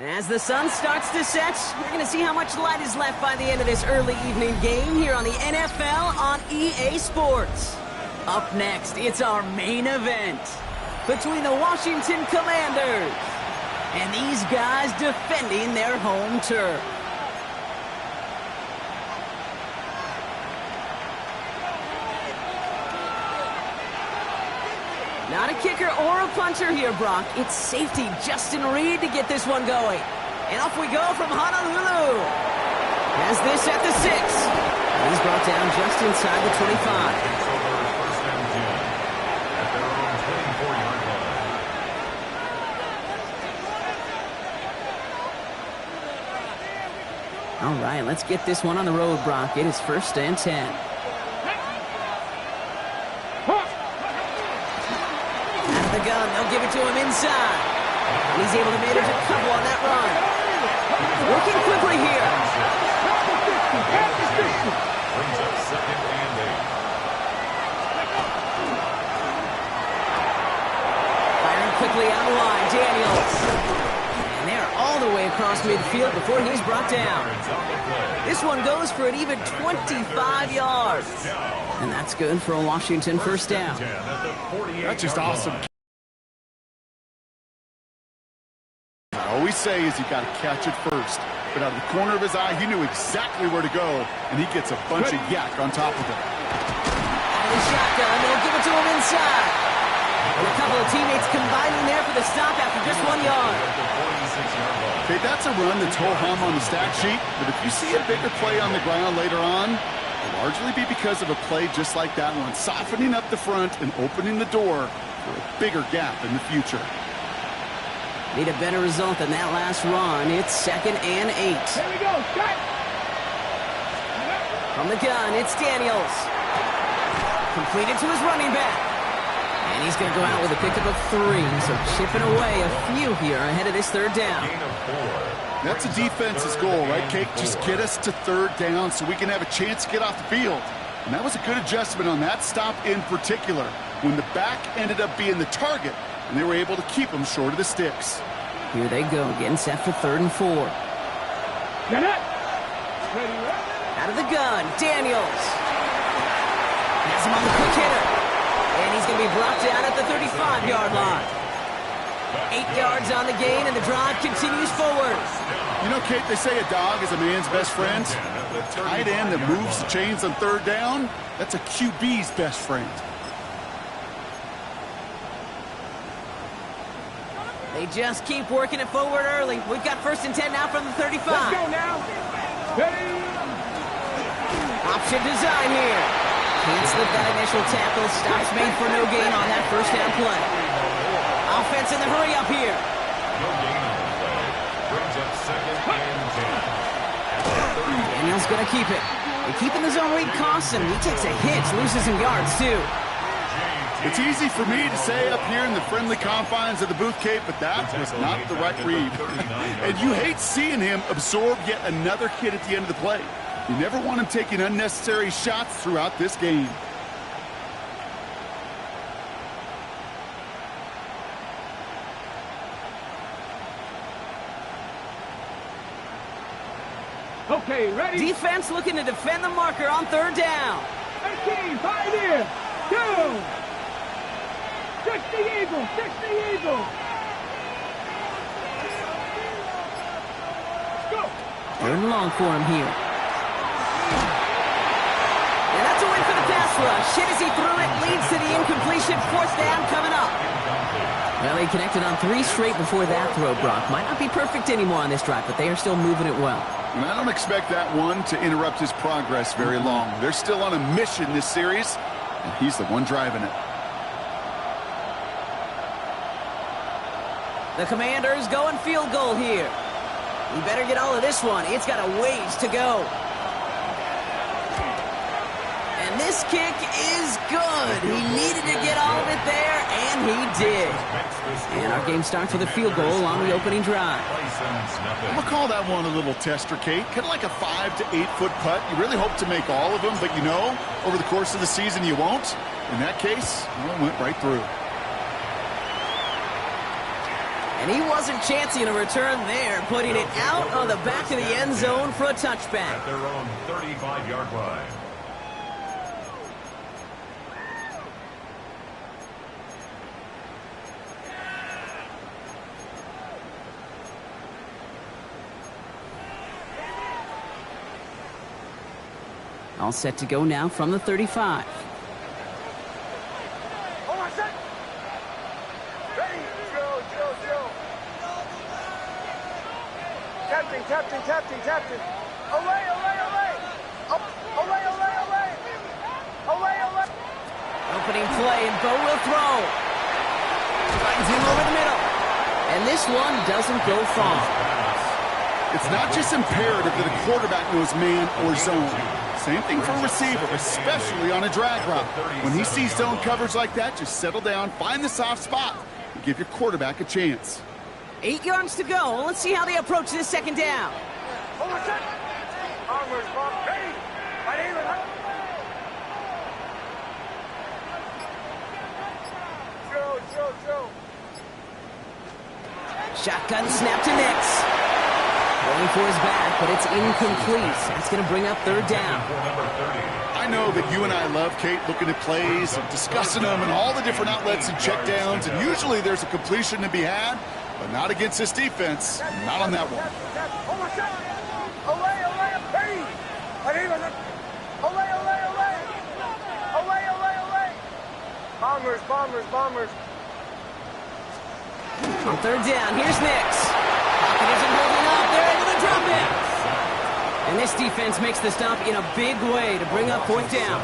As the sun starts to set, we're going to see how much light is left by the end of this early evening game here on the NFL on EA Sports. Up next, it's our main event between the Washington Commanders and these guys defending their home turf. Not a kicker or a punter here, Brock. It's safety Justin Reed to get this one going. And off we go from Honolulu. Has this at the 6. He's brought down just inside the 25. All right, let's get this one on the road, Brock. It is 1st and 10. Gun. They'll give it to him inside. He's able to manage a couple on that run. Working quickly here. Brings up 2nd and 8. Firing quickly out of line. Daniels. And they're all the way across midfield before he's brought down. This one goes for an even 25 yards. And that's good for a Washington 1st down. That's just awesome. All we say is you got to catch it first. But out of the corner of his eye, he knew exactly where to go, and he gets a bunch of yak on top of it. Out of the shotgun, they'll give it to him inside. And a couple of teammates combining there for the stop after just 1 yard. Okay, that's a run that's ho-hum on the stat sheet, but if you see a bigger play on the ground later on, it'll largely be because of a play just like that one, softening up the front and opening the door for a bigger gap in the future. Need a better result than that last run. It's 2nd and 8. Here we go, cut! From the gun, it's Daniels. Completed to his running back. And he's going to go out with a pickup of 3, so chipping away a few here ahead of this third down. That's a defense's goal, right, Kate? Just get us to third down so we can have a chance to get off the field. And that was a good adjustment on that stop in particular, when the back ended up being the target, and they were able to keep him short of the sticks. Here they go, getting set for 3rd and 4. Out of the gun, Daniels. Has him on the quick hitter. And he's going to be brought down at the 35-yard line. 8 yards on the gain, and the drive continues forward. You know, Kate, they say a dog is a man's best friend. The tight end that moves the chains on 3rd down, that's a QB's best friend. They just keep working it forward early. We've got 1st and 10 now from the 35. Let's go now. Option design here. Can't slip that initial tackle. Stops made for no gain on that 1st down play. Offense in the hurry up here. No gain on the play. Brings up 2nd and 10. Daniel's going to keep it. They keeping the zone read costs him. He takes a hit, loses some yards too. It's easy for me to say up here in the friendly confines of the booth, Kate, but that was not the right read. And you hate seeing him absorb yet another hit at the end of the play. You never want him taking unnecessary shots throughout this game. Okay, ready? Defense looking to defend the marker on 3rd down. 18, pioneer. 2. 60 Eagles, 60 Eagles. Let's go. 3rd and long for him here. And that's a win for the pass rush. Hit as he threw it, leads to the incompletion. 4th down coming up. Well, he connected on 3 straight before that throw, Brock. Might not be perfect anymore on this drive, but they are still moving it well. And I don't expect that one to interrupt his progress very long. They're still on a mission this series, and he's the one driving it. The Commanders going field goal here. We better get all of this one. It's got a ways to go. And this kick is good. He needed to get all of it there, and he did. And our game starts with a field goal on the opening drive. I'm going to call that one a little tester, Kate. Kind of like a 5 to 8 foot putt. You really hope to make all of them, but you know, over the course of the season you won't. In that case, it went right through. And he wasn't chancing a return there, putting it out on the back of the end zone for a touchback. At their own 35-yard line. All set to go now from the 35. Captain. Away. Opening play, and Bo will throw. Finds him over the middle. And this one doesn't go far. It's not just imperative that a quarterback knows man or zone. Same thing for a receiver, especially on a drag route. When he sees zone coverage like that, just settle down, find the soft spot, and give your quarterback a chance. 8 yards to go. Let's see how they approach this 2nd down. Shotgun snap to Nix. Going for his back, but it's incomplete. That's going to bring up 3rd down. I know that you and I love, Kate, looking at plays and discussing them and all the different outlets and checkdowns, and usually there's a completion to be had, but not against this defense. Not on that one. Bombers. On 3rd down, here's Nix. Pocket isn't holding up. They're able to drop it. And this defense makes the stop in a big way to bring up 4th down.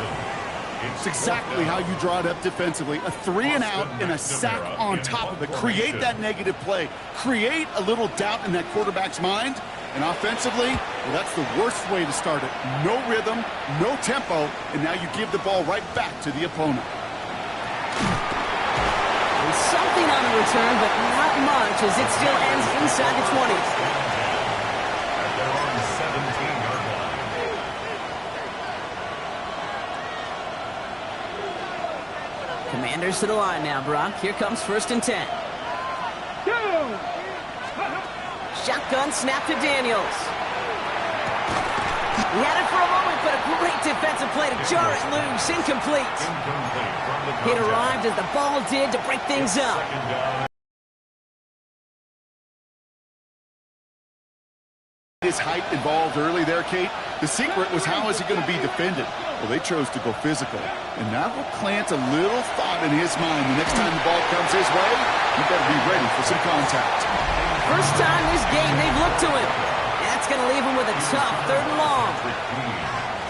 It's exactly how you draw it up defensively. A 3 and out and a sack on top of it. Create that negative play. Create a little doubt in that quarterback's mind. And offensively, well, that's the worst way to start it. No rhythm, no tempo, and now you give the ball right back to the opponent. on the return, but not much as it still ends inside the 20. At their own 17-yard line. Commanders to the line now, Brock. Here comes 1st and 10. Shotgun snap to Daniels. He had it for a moment, but a great defensive play to jar it loose. Incomplete. It arrived as the ball did to break things up. His height involved early there, Kate. The secret was how is he going to be defended? Well, they chose to go physical. And that will plant a little thought in his mind. The next time the ball comes his way, you better be ready for some contact. First time this game they've looked to him. That's going to leave him with a tough 3rd and long.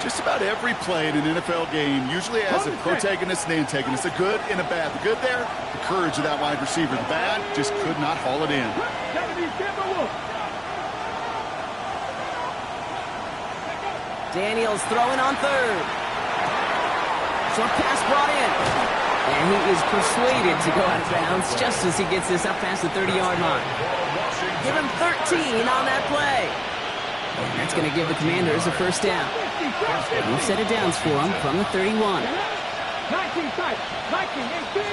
Just about every play in an NFL game usually has a protagonist and antagonist, a good and a bad. The good there, the courage of that wide receiver. The bad, just could not haul it in. Daniels throwing on 3rd. Short pass brought in. And he is persuaded to go out of bounds just as he gets this up past the 30-yard line. Give him 13 on that play. And that's going to give the Commanders a 1st down. New set of downs for him from the 31. 19 tight. 19, 18.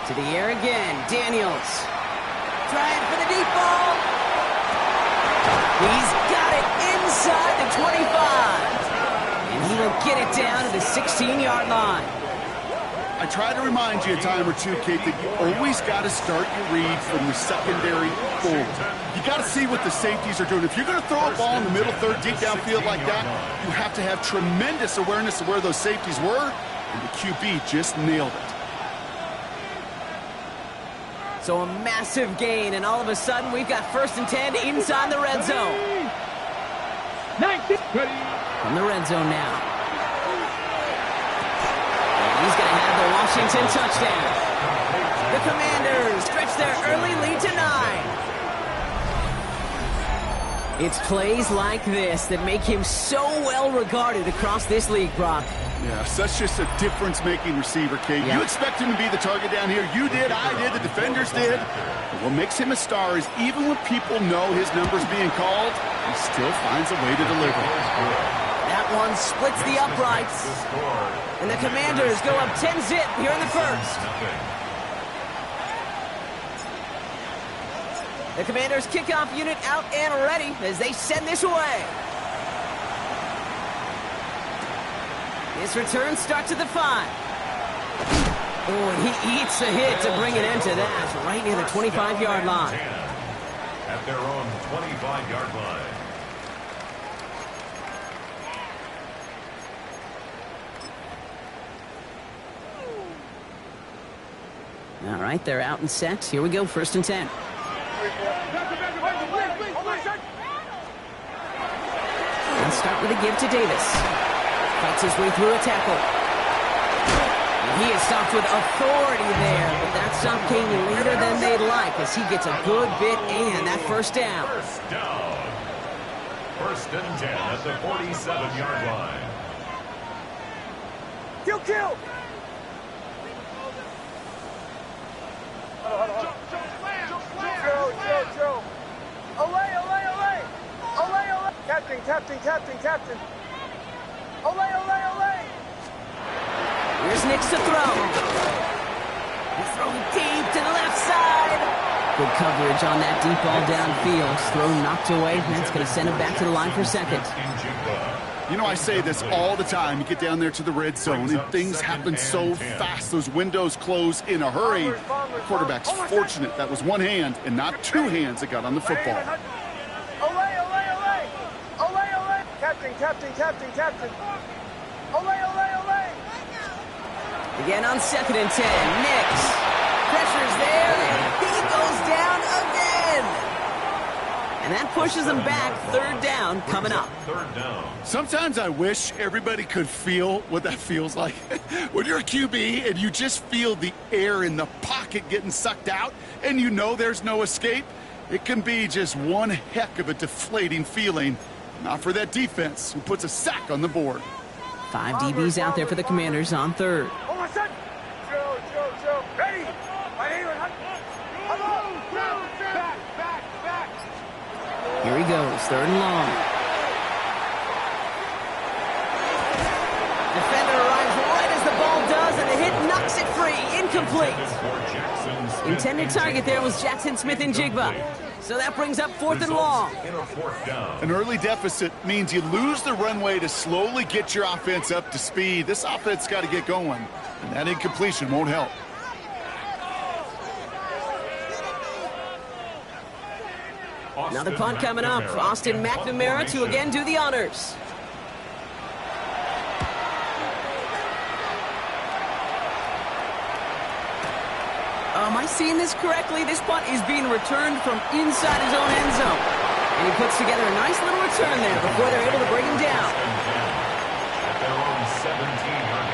To the air again. Daniels. Trying for the deep ball. He's got it inside the 25. And he will get it down to the 16-yard line. I try to remind you a time or two, Kate, that you always got to start your read from the secondary forward. You got to see what the safeties are doing. If you're going to throw a ball in the middle third, deep downfield like that, you have to have tremendous awareness of where those safeties were, and the QB just nailed it. So a massive gain, and all of a sudden we've got 1st and 10 inside the red zone. 19. From the red zone now. He's going to have the Washington touchdown. The Commanders stretch their early lead to 9. It's plays like this that make him so well regarded across this league, Brock. Yeah, such just a difference-making receiver, Kate. Yeah. You expect him to be the target down here. You did, I did, the defenders did. But what makes him a star is even when people know his number's being called, he still finds a way to deliver. That one splits the uprights. And the Commanders go up 10-zip here in the 1st. The Commanders kickoff unit out and ready as they send this away. This return starts at the 5. Oh, and he eats a hit to bring it into that, right near the 25-yard line. At their own 25-yard line. All right, they're out and set. Here we go, 1st and 10. Let's start with a give to Davis. Fights his way through a tackle. And he is stopped with authority there, but that stop came later than they'd like as he gets a good bit and that 1st down. 1st down. 1st and 10 at the 47-yard line. Kill. Joe. Away. Captain. Away. Here's Nix to throw. He's throwing deep to the left side. Good coverage on that deep ball downfield. Throw knocked away. That's going to send him back to the line for 2nd. You know, I say this all the time. You get down there to the red zone, and things happen so fast. Those windows close in a hurry. The quarterback's fortunate that was one hand and not 2 hands that got on the football. Away. Captain. Away. Again on 2nd and 10. Nix. Pressure's there, and he goes down again. And that pushes him back. 3rd down coming up. 3rd down. Sometimes I wish everybody could feel what that feels like. When you're a QB and you just feel the air in the pocket getting sucked out and you know there's no escape, it can be just one heck of a deflating feeling. Not for that defense who puts a sack on the board. 5 DBs out there for the Commanders on 3rd. Joe. Here he goes, 3rd and long. Defender arrives right as the ball does, and the hit knocks it free. Incomplete. Intended target there was Jackson Smith-Njigba. So that brings up 4th and long. An early deficit means you lose the runway to slowly get your offense up to speed. This offense got to get going, and that incompletion won't help. Now the punt coming up. Austin McNamara to again do the honors. Am I seeing this correctly? This punt is being returned from inside his own end zone. And he puts together a nice little return there before they're able to bring him down. At their own 17-yard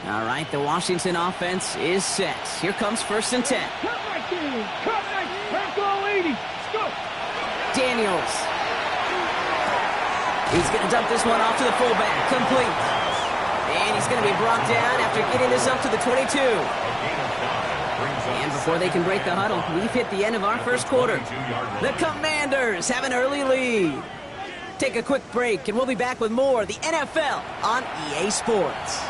line. All right, the Washington offense is set. Here comes 1st and 10. Cut right there. Cut right. Let's go, 80. Let's go. Daniels. He's going to dump this one off to the fullback. Complete. And he's going to be brought down after getting this up to the 22. And before they can break the huddle, we've hit the end of our first quarter. The Commanders have an early lead. Take a quick break, and we'll be back with more of the NFL on EA Sports.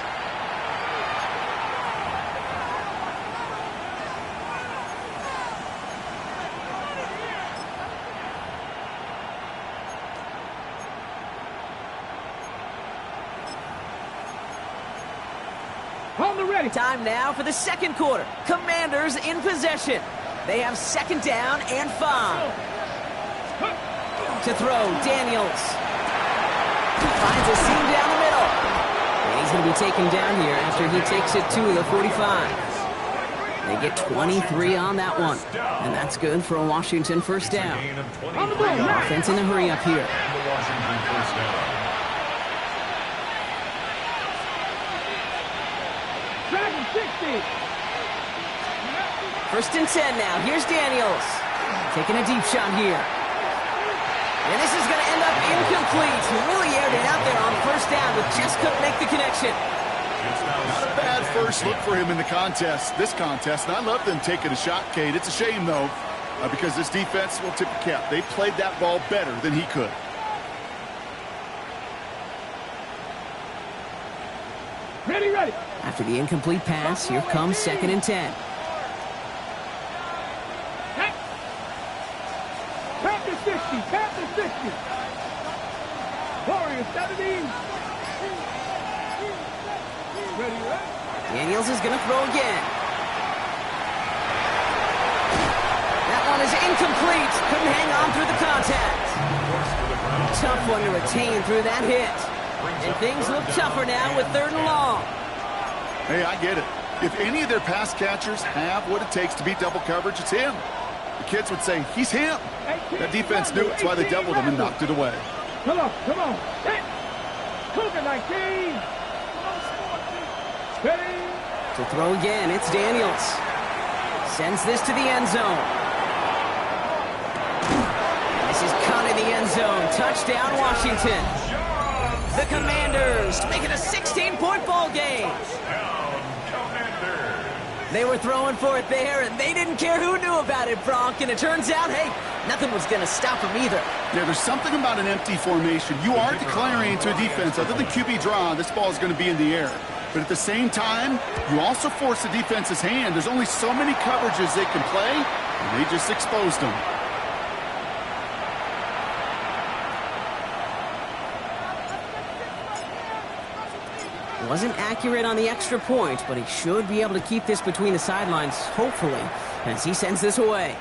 Time now for the second quarter. Commanders in possession. They have 2nd down and 5. To throw, Daniels. Finds a seam down the middle. And he's going to be taken down here after he takes it to the 45. They get 23 on that one. And that's good for a Washington 1st down. Offense in a hurry up here. First and 10 now. Here's Daniels. Taking a deep shot here. And this is going to end up incomplete. He really aired it out there on 1st down, but just couldn't make the connection. Not a bad first look for him in the this contest. And I love them taking a shot, Kate. It's a shame, though, because this defense will tip the cap. They played that ball better than he could. Ready. After the incomplete pass, here comes 2nd and 10. Captain 60. Warriors 17. Ready. Daniels is going to throw again. That one is incomplete. Couldn't hang on through the contact. Tough one to retain through that hit. And things look tougher now with 3rd and long. Hey, I get it. If any of their pass catchers have what it takes to beat double coverage, it's him. The kids would say, he's him. That defense knew it. That's why they doubled him and knocked it away. Come on. Hit. Cougar 19. Ready. To throw again, it's Daniels. Sends this to the end zone. This is caught in the end zone. Touchdown, Washington. The Commanders make it a 16-point ball game. They were throwing for it there, and they didn't care who knew about it, Bronk. And it turns out, hey, nothing was going to stop them either. Yeah, there's something about an empty formation. You are declaring to a defense, other than QB draw, this ball is going to be in the air. But at the same time, you also force the defense's hand. There's only so many coverages they can play, and they just exposed them. Wasn't accurate on the extra point, but he should be able to keep this between the sidelines, hopefully, as he sends this away.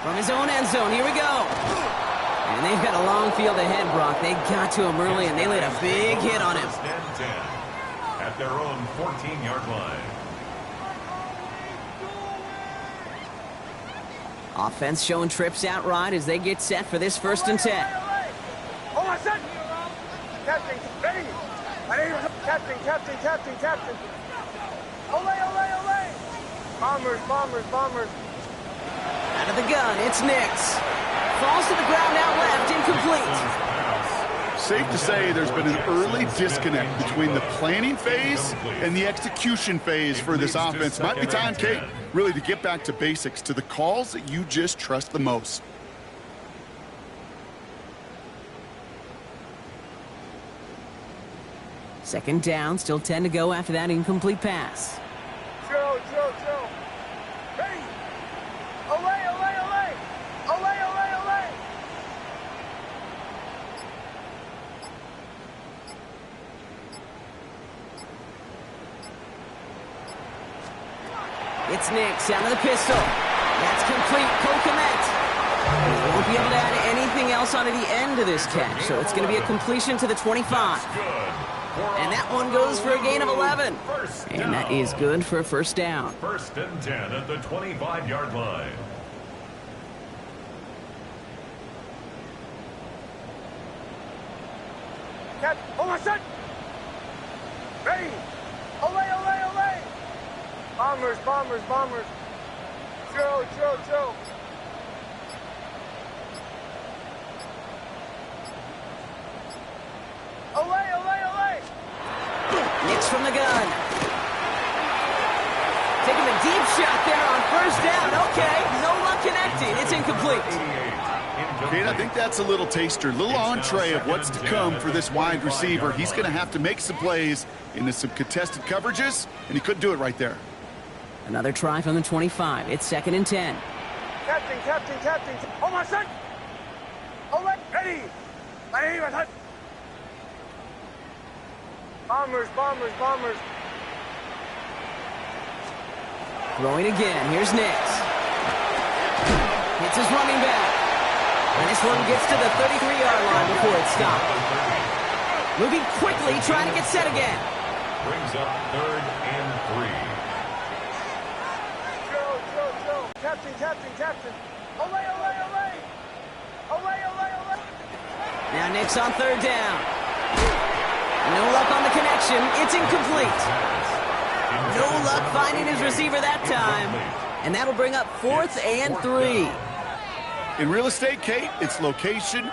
From his own end zone, here we go. And they've got a long field ahead, Brock. They got to him early, and they laid a big hit on him. At their own 14-yard line. Offense showing trips out right as they get set for this 1st and 10. Hold on, set. Captain, ready. Captain. Ole. Bombers. Out of the gun, it's Nix. Falls to the ground out left. incomplete. Safe to say there's been an early disconnect between the planning phase and the execution phase for this offense. Might be time, Kate, really to get back to basics, to the calls that you just trust the most. Second down, still 10 to go after that incomplete pass. Joe. Ready. Away. It's Nix out of the pistol. That's complete. Kokomet won't be able to add anything else onto the end of this catch, so it's going to be a completion to the 25. And that one goes for a gain of 11. And that is good for a first down. First and 10 at the 25-yard line. Catch. Hold on, set. Ready. Away. Bombers. Joe. Away. Nix from the gun. Taking a deep shot there on first down. Okay, no luck connecting. It's incomplete. Kate, I think that's a little taster, a little entree of what's to come for this wide receiver. He's going to have to make some plays into some contested coverages, and he couldn't do it right there. Another try from the 25. It's second and 10. Captain. Hold on, set. Away. Ready. Aim at it. Bombers. Throwing again. Here's Nix. Hits his running back. And this one gets to the 33-yard line before it's stopped. Moving quickly, trying to get set again. Brings up 3rd and 3. Joe. Captain. Away. Now Nix on third down. No luck on the connection. It's incomplete. No luck finding his receiver that time. And that'll bring up 4th and 3. In real estate, Kate, it's location.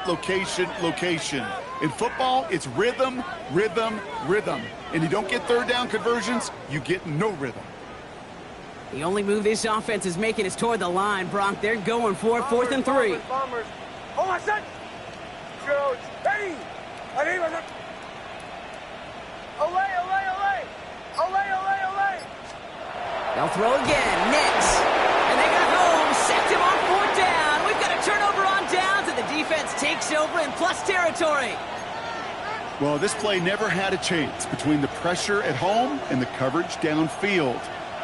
In football, it's rhythm. And you don't get third down conversions, you get no rhythm. The only move this offense is making is toward the line, Brock. They're going for 4th and 3. Bombers. Hold on, set. Joe. Ready. Aim at it. Away. They'll throw again. Nix. And they got home. Sacked him on 4th down. We've got a turnover on downs, and the defense takes over in plus territory. Well, this play never had a chance between the pressure at home and the coverage downfield.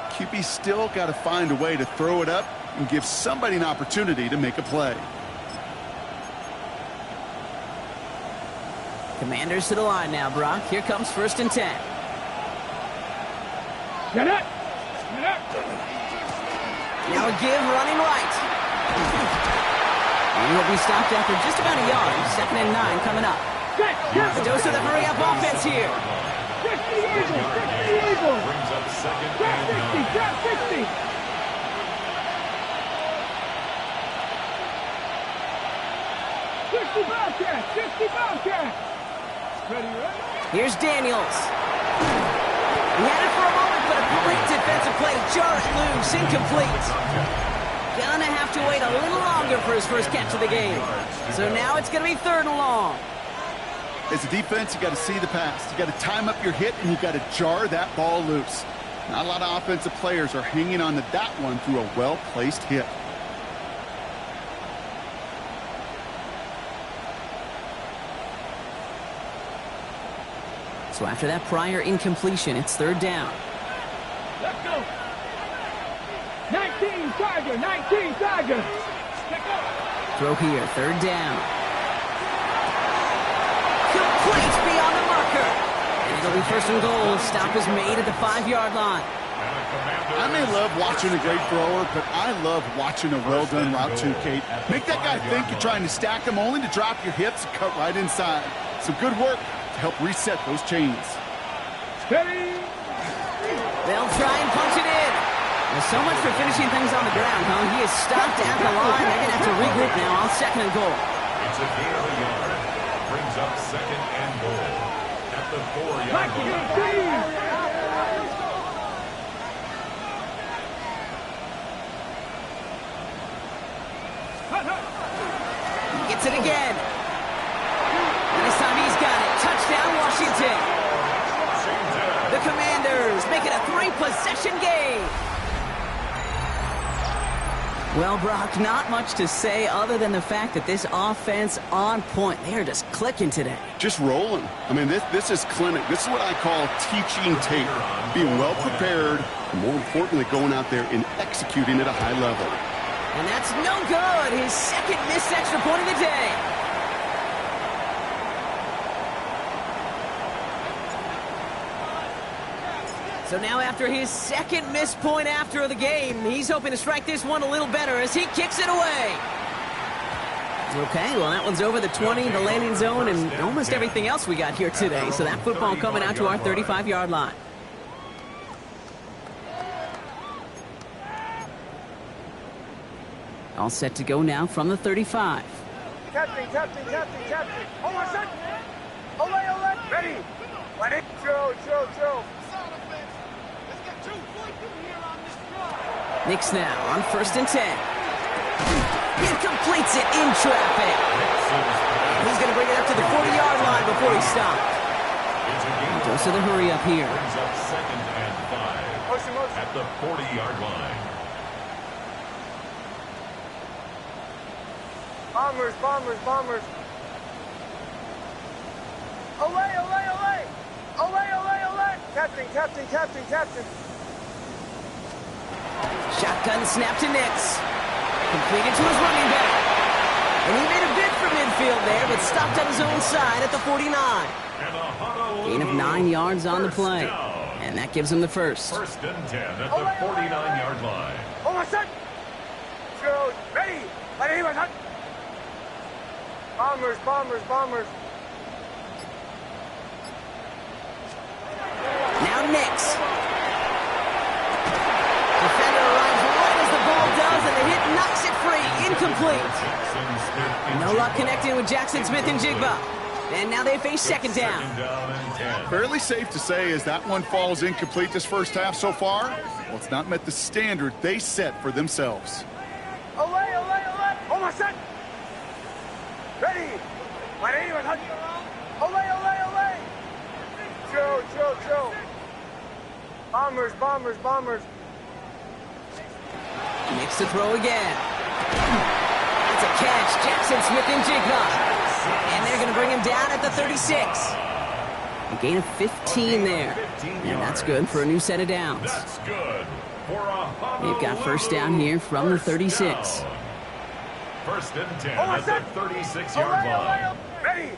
QB still got to find a way to throw it up and give somebody an opportunity to make a play. Commanders to the line now, Brock. Here comes 1st and 10. Get it. Now a give running right. And he'll be stopped after just about a yard. 2nd and 9 coming up. The dose of the hurry-up offense here. Check the Eagle. Brings up 2nd Drop and 60. 60 Bobcats. Ready? Here's Daniels. He had it for a moment, but a great defensive play to jar it loose. Incomplete. Gonna have to wait a little longer for his first catch of the game. So now it's going to be 3rd and long. As a defense, you got to see the pass. You got to time up your hit, and you got to jar that ball loose. Not a lot of offensive players are hanging on to that one through a well-placed hit. So after that prior incompletion, it's 3rd down. Let's go. 19 Tiger. Throw here, 3rd down. Complete beyond the marker. And it'll be 1st and goal. Stop is made at the 5-yard line. I may love watching a great thrower, but I love watching a well-done route too, Kate. Make that guy think you're trying to stack him only to drop your hips and cut right inside. Some good work to help reset those chains. Steady. They'll try and punch it in. Well, so much for finishing things on the ground, huh? He is stopped at the line. They're going to have to regroup now on 2nd and goal. It's a gain of a yard. Brings up second and goal at the 4-yard line. Gets it again. And this time he's got it. Touchdown, Washington. The Commanders make it a 3-possession game. Well, Brock, not much to say other than the fact that this offense on point. They are just clicking today. Just rolling. I mean, this is clinic. This is what I call teaching tape. Being well prepared, and more importantly, going out there and executing at a high level. And that's no good. His second missed extra point of the day. So now after his second missed point after the game, he's hoping to strike this one a little better as he kicks it away. Okay, well, that one's over the 20, the landing zone, and almost everything else we got here today. So that football coming out to our 35-yard line. All set to go now from the 35. Captain. Oh, my son. Ole. Ready. Ready. Drill. Nix now on 1st and 10. He completes it in traffic. He's going to bring it up to the 40-yard line before he stops. Goes to the hurry up here. Brings up second and 5 Motion. at the 40-yard line. Bombers. Ole. Captain. Shotgun snap to Nix. Completed to his running back. And he made a bid for midfield there, but stopped on his own side at the 49. Gain of 9 yards on the play. And that gives him the first. 1st and 10 at the 49-yard line. Oh, my son. Drill. Ready. Ready, my son. Bombers. Now Nix. Defender arrives right as the ball does, and the hit knocks it free. Incomplete. No luck connecting with Jackson Smith and Jigba. And now they face second down. Fairly safe to say as that one falls incomplete this first half so far. Well, it's not met the standard they set for themselves. Ole. Oh, my son. Ready. Ready, my son. Ole. Drill. Bombers. Nix to throw again. It's a catch. Jackson Smith and Jigba. And they're going to bring him down at the 36. A gain of 15 there. And that's good for a new set of downs. That's good for a They've got first down here from the 36. 1st and 10 at the 36-yard line. Ready.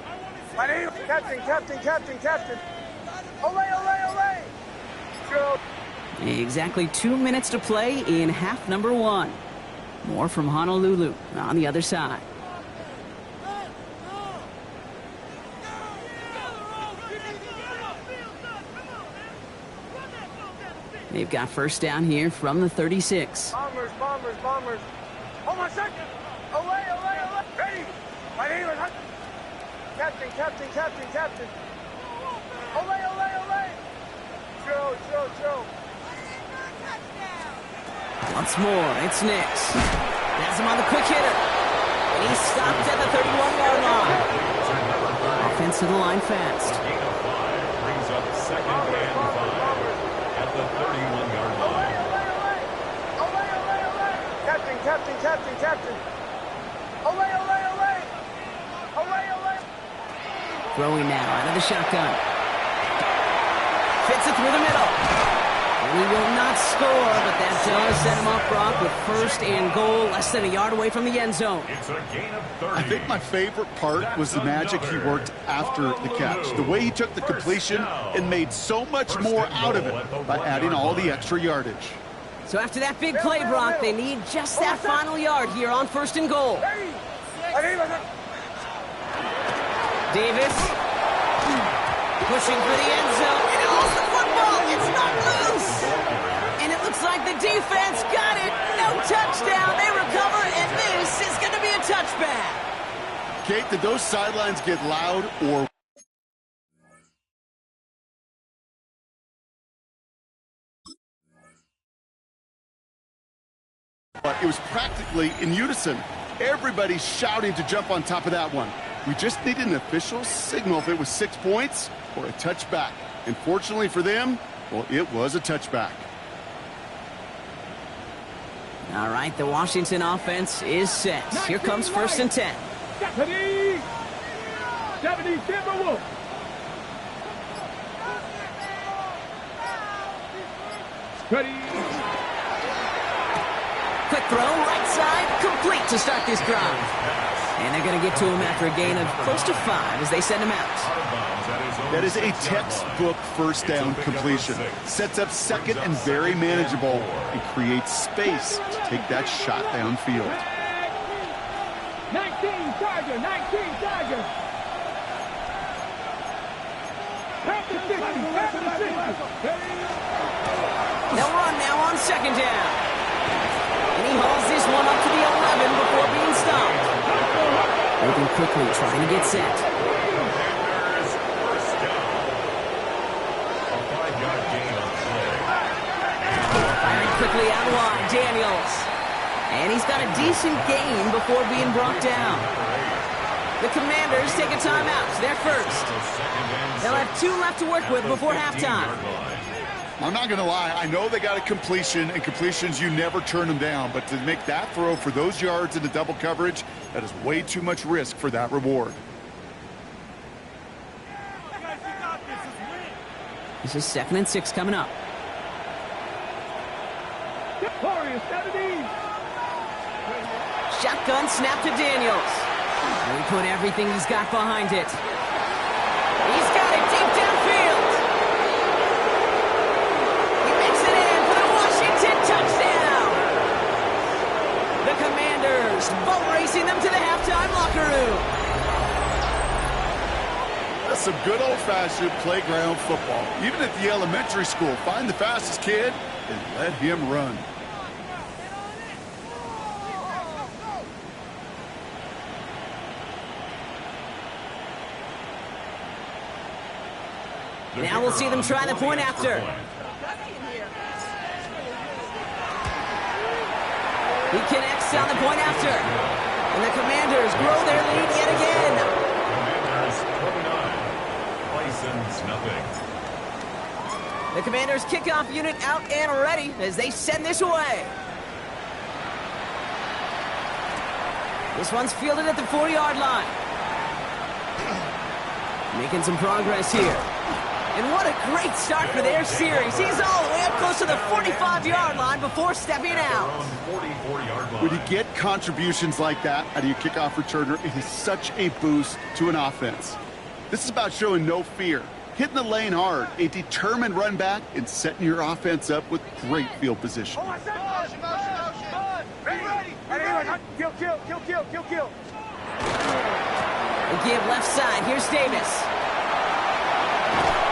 Captain. Ole. Drill. Exactly 2 minutes to play in half number 1. More from Honolulu on the other side. They've got first down here from the 36. Bombers. Oh, my son. Ole. Ready. Ready, my son. Captain. Ole. Drill. Once more, it's Nix. Has him on the quick hitter. And he's stopped at the 31-yard line. Offense to the line fast. Gain of 5 brings up second and 5 at the 31-yard line. Captain. Ole. Throwing now out of the shotgun. Fits it through the middle. And he will not score, but that does set him up, Brock, with 1st and goal, less than a yard away from the end zone. It's a gain of 30. I think my favorite part was the magic he worked after the catch. The way he took the completion and made so much more out of it by adding all the extra yardage. So after that big play, Brock, they need just that final yard here on 1st and goal. Davis pushing for the end zone, and holds the football. It's not loose. And it looks like the defense got it. No touchdown. They recover, and this is going to be a touchback. Kate, did those sidelines get loud or... But it was practically in unison. Everybody shouting to jump on top of that one. We just needed an official signal if it was 6 points or a touchback. And fortunately for them, well, it was a touchback. All right, the Washington offense is set. Here comes 1st and 10. Deputy Timberwolf. Ready. Quick throw, right side, complete to start this drive. And they're going to get to him after a gain of close to 5 as they send him out. That is a textbook first down completion. Sets up second and very manageable and creates space to take that shot downfield. 19 Tiger, 19 Tiger. They'll run now on 2nd down. And he hauls this one up to the 11 before being stopped. Moving quickly, trying to get set. Firing quickly out wide, Daniels. And he's got a decent gain before being brought down. The Commanders take a timeout. They're first. They'll have 2 left to work with before halftime. I'm not going to lie. I know they got a completion, and completions, you never turn them down. But to make that throw for those yards into double coverage, that is way too much risk for that reward. This is 2nd and 6 coming up. Shotgun snap to Daniels. And he put everything he's got behind it. He's got it deep downfield. He makes it in for the Washington touchdown. The Commanders boat racing them to the halftime locker room. That's some good old-fashioned playground football. Even at the elementary school, find the fastest kid and let him run. Now we'll see them try the point after. He connects on the point after. And the Commanders grow their lead yet again. Commanders 29, Bisons nothing. The Commanders kickoff unit out and ready as they send this away. This one's fielded at the 4-yard line. Making some progress here. And what a great start for their series. He's all the way up close to the 45-yard line before stepping out. When you get contributions like that out of your kickoff returner, it is such a boost to an offense. This is about showing no fear, hitting the lane hard, a determined run back, and setting your offense up with great field position. Kill. They give left side. Here's Davis.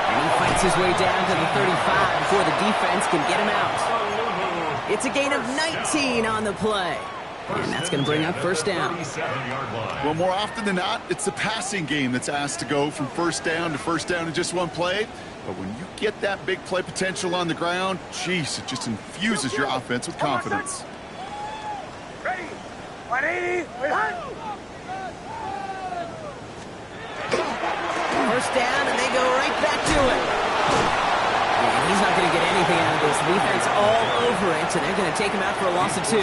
And he fights his way down to the 35 before the defense can get him out. It's a gain of 19 on the play. And that's going to bring up 1st down. Well, more often than not, it's the passing game that's asked to go from 1st down to 1st down in just one play. But when you get that big play potential on the ground, geez, it just infuses your offense with confidence. Ready. 180. First down, and they go right back to it. And he's not going to get anything out of this. Defense all over it, and they're going to take him out for a loss of 2.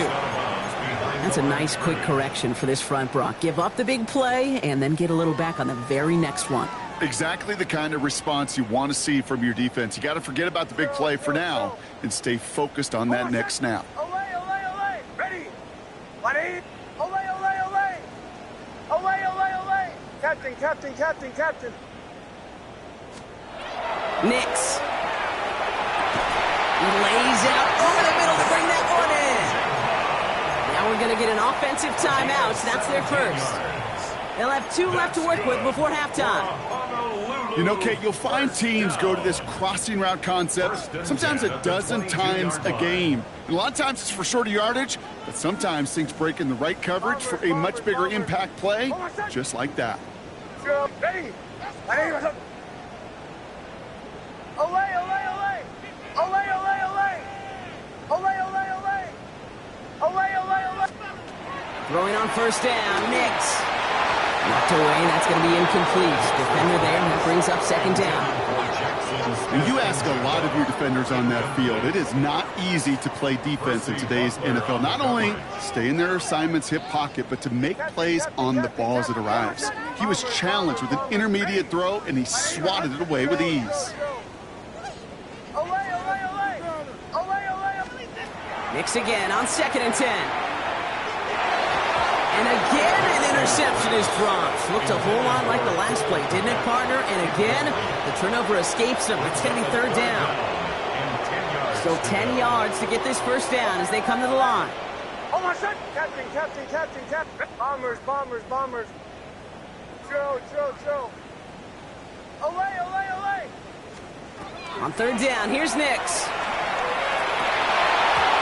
That's a nice quick correction for this front, Brock. Give up the big play, and then get a little back on the very next one. Exactly the kind of response you want to see from your defense. You got to forget about the big play for now and stay focused on that next snap. Olay. Ready. 180. Olay. Captain. Nix. He lays out over the middle to bring that one in. Now we're going to get an offensive timeout. That's their first. They'll have 2 left to work with before halftime. You know, Kate, you'll find teams go to this crossing route concept sometimes a dozen times a game. And a lot of times it's for shorter yardage, but sometimes things break in the right coverage for a much bigger impact play, just like that. Ready? Olay, olay, olay. Olay, olay, olay. Olay, olay, olay. Olay, olay, olay. Throwing on first down, Nix. Knocked away, that's going to be incomplete. Defender there, and that brings up second down. And you ask a lot of your defenders on that field. It is not easy to play defense in today's NFL. Not only stay in their assignment's hip pocket, but to make plays on the ball as it arrives. He was challenged with an intermediate throw, and he swatted it away with ease. Nix again on 2nd and 10. And again, an interception is dropped. Looked a whole lot like the last play, didn't it, partner? And again, the turnover escapes them. It's going to be 3rd down. So 10 yards to get this first down as they come to the line. Oh, my son! Captain. Bombers. Chill. Olay. On 3rd down, here's Nix.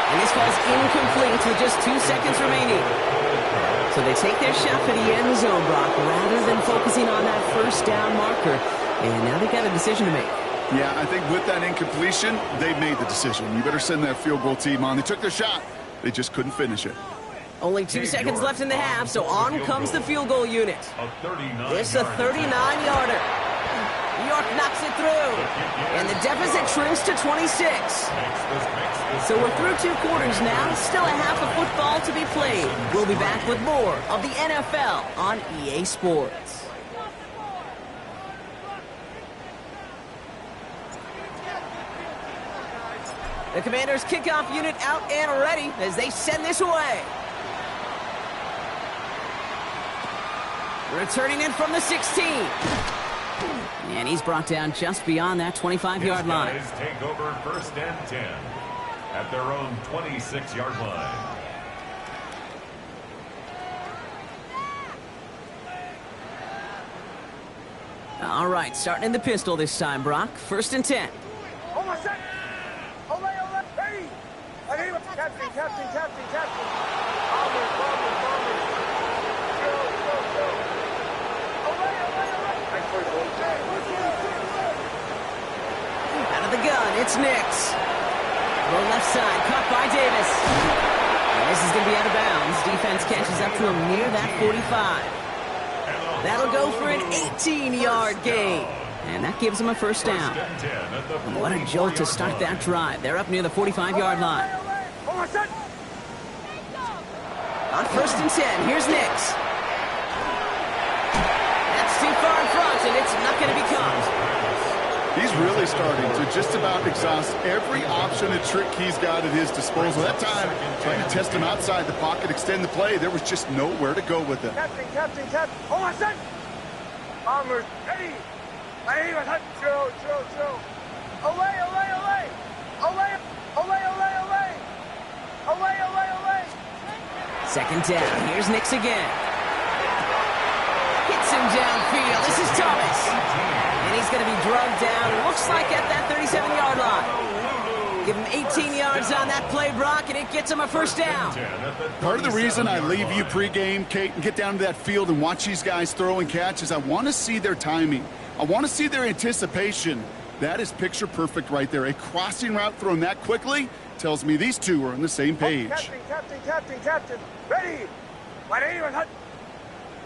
And this falls incomplete with just 2 seconds remaining. So they take their shot for the end zone, Brock, rather than focusing on that first down marker. And now they've got a decision to make. Yeah, I think with that incompletion, they made the decision. You better send that field goal team on. They took their shot. They just couldn't finish it. Only 2 seconds left in the half, so on comes the field goal unit. It's a 39-yarder. New York knocks it through. And the deficit shrinks to 26. So we're through 2 quarters now. Still a half of football to be played. We'll be back with more of the NFL on EA Sports. The Commanders' kickoff unit out and ready as they send this away. Returning in from the 16. And he's brought down just beyond that 25-yard line. Guys take over 1st and 10 at their own 26-yard line. All right, starting in the pistol this time, Brock. 1st and 10. Oh, my son! Olay. Ready? Captain. Bombers. Chill. Olay. Out of the gun, it's Nix. Low left side, caught by Davis. And this is going to be out of bounds. Defense catches up to him near that 45. That'll go for an 18-yard gain. And that gives them a first down. What a jolt to start that drive. They're up near the 45-yard line. On 1st and 10, here's Nix. That's too far in front, and it's not going to be caught. He's really starting to just about exhaust every option and trick he's got at his disposal. That time, trying to test him outside the pocket, extend the play, there was just nowhere to go with it. Captain. Oh, my son! Bombers, ready! Chill. Olay. Second down. Here's Nix again. Hits him downfield. This is Thomas. And he's going to be drugged down. Looks like at that 37-yard line. Give him 18 yards on that play, Brock, and it gets him a first down. Part of the reason I leave you pregame, Kate, and get down to that field and watch these guys throw and catch is I want to see their timing. I want to see their anticipation. That is picture perfect right there. A crossing route thrown that quickly tells me these two are on the same page. Captain. Ready!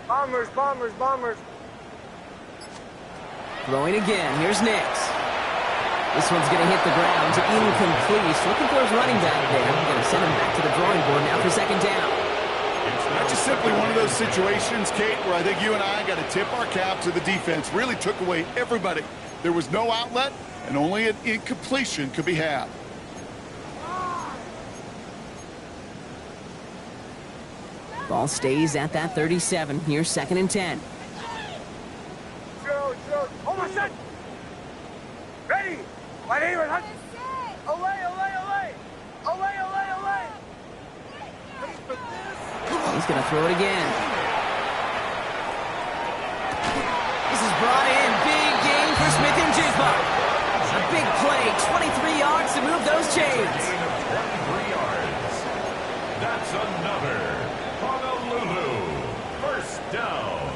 Bombers. Throwing again. Here's Nix. This one's going to hit the ground to incomplete. Looking for his running back there. Going to send him back to the drawing board now for 2nd down. That's just simply one of those situations, Kate, where I think you and I got to tip our cap to the defense. Really took away everybody. There was no outlet, and only an incompletion could be had. Ball stays at that 37. Here's 2nd and 10. Chill. Oh, my son! Ready! Olay. He's going to throw it again. big play. 23 yards to move those chains. 23 yards. That's another Honolulu. First down.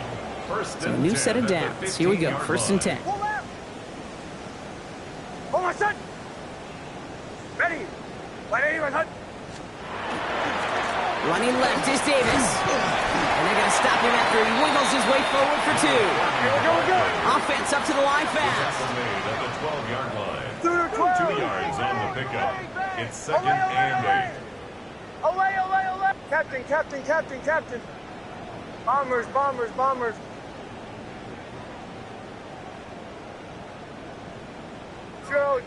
First and 10. A new set of downs. Here we go. First and 10. Hold on, son. Ready. Running left is Davis. And they're going to stop him after he wiggles his way forward for 2. Offense up to the line fast. Made at the 12-yard line. 2 yards on the pickup. It's second and 8. Olay. Captain. Bombers. Chill.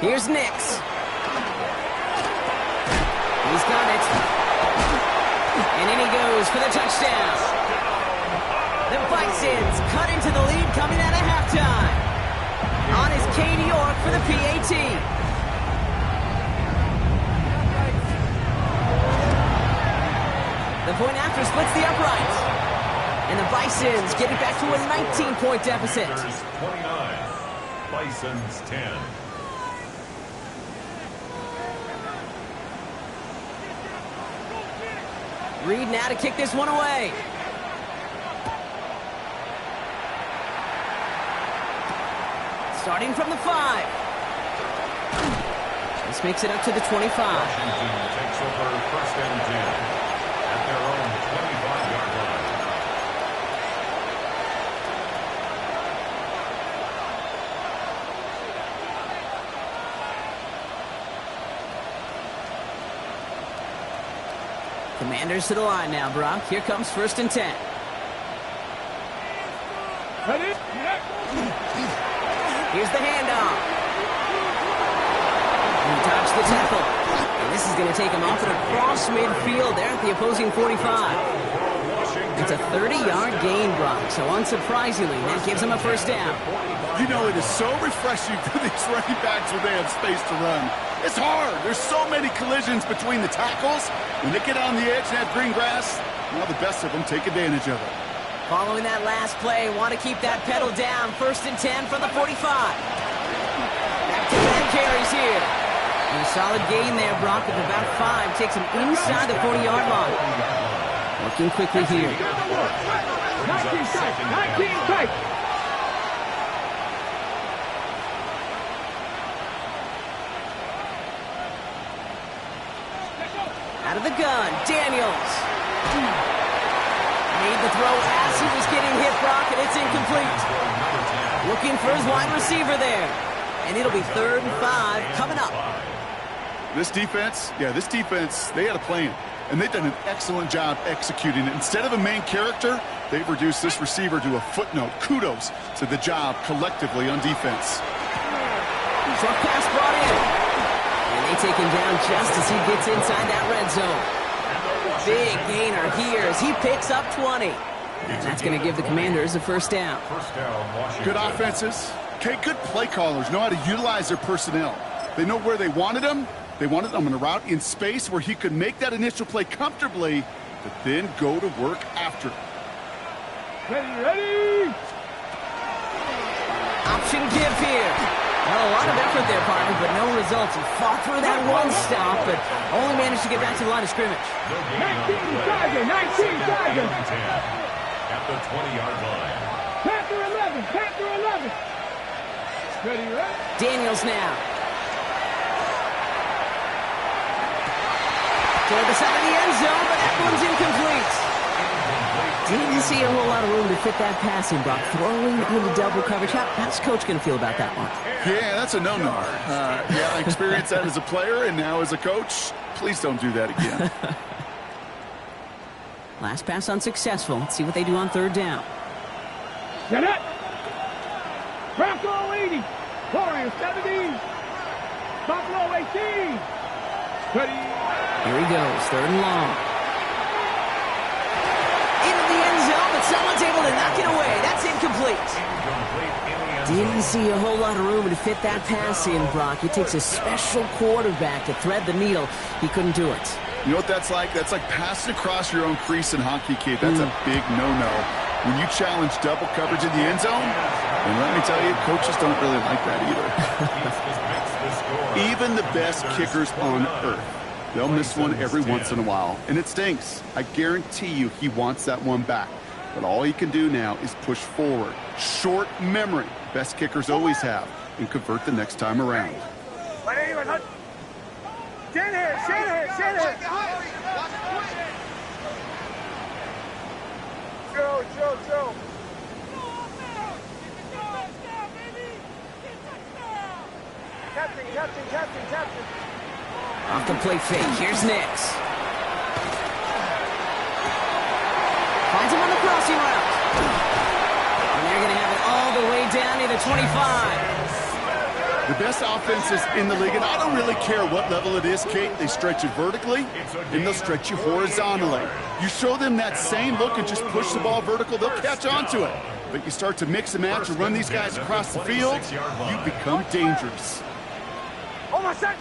Here's Nix. He's got it. And in he goes for the touchdown. The Bisons cut into the lead coming out of halftime. On is Katie York for the PAT. The point after splits the uprights. And the Bisons get it back to a 19-point deficit. 29. Bisons 10. Reed now to kick this one away. Starting from the 5. This makes it up to the 25. Washington takes over first and 10 at their own 25-yard line. Commanders to the line now, Brock. Here comes first and 10. Here's the handoff. He dodged the tackle. And this is going to take him off and across midfield there at the opposing 45. It's a 30-yard gain, Brock. So unsurprisingly, that gives him a first down. You know, it is so refreshing for these running backs when they have space to run. It's hard. There's so many collisions between the tackles. When they get on the edge and have green grass, well, the best of them take advantage of it. Following that last play, want to keep that pedal down. First and 10 from the 45. Back-to-back carries here. And a solid gain there, Brock, of about 5. Takes him inside the 40-yard line. Working quickly here. 19 tight. Out of the gun, Daniels. Made the throw as he was getting hit, Brock, and it's incomplete. Looking for his wide receiver there. And it'll be 3rd and 5 coming up. This defense, they had a plan. And they've done an excellent job executing it. Instead of a main character, they've reduced this receiver to a footnote. Kudos to the job collectively on defense. Short pass brought in. And they take him down just as he gets inside that red zone. Big gainer here as he picks up 20. And that's going to give the Commanders a first down. Good offenses. Okay, good play callers know how to utilize their personnel. They know where they wanted them. They wanted them on a route in space where he could make that initial play comfortably, but then go to work after. Ready. Option give here. Well, a lot of effort there, partner, but no results. He fought through that one stop, but only managed to get back to the line of scrimmage. 19 Tiger. At the 20-yard line. Panther 11. Ready. Daniels now. Toward the side of the end zone, but that one's incomplete. Didn't see a whole lot of room to fit that passing, Brock. Throwing into double coverage. How's Coach going to feel about that one? Yeah, that's a no-no. I experienced that as a player and now as a coach. Please don't do that again. Last pass unsuccessful. Let's see what they do on 3rd down. Get it. Bronco 80. Warriors 70. Buffalo 18. Ready. Here he goes. 3rd and long. Into the end zone, but someone's able to knock it away. That's incomplete. Didn't see a whole lot of room to fit that pass in, Brock. It takes a special quarterback to thread the needle. He couldn't do it. You know what that's like? That's like passing across your own crease in hockey, kid. That's a big no-no. When you challenge double coverage in the end zone, and let me tell you, coaches don't really like that either. Even the best kickers on earth, they'll miss one every once in a while, and it stinks. I guarantee you he wants that one back. But all he can do now is push forward. Short memory, best kickers always have, and convert the next time around. Stand here, stand here, stand here. Joe. Captain. Off the play fake. Here's Nix. Finds him on the crossing route. And they're going to have it all the way down near the 25. The best offenses in the league, and I don't really care what level it is, Kate. They stretch it vertically, and they'll stretch you horizontally. You show them that same look and just push the ball vertical, they'll catch on to it. But you start to mix and match and run these guys across the field, you become dangerous. Oh, my son!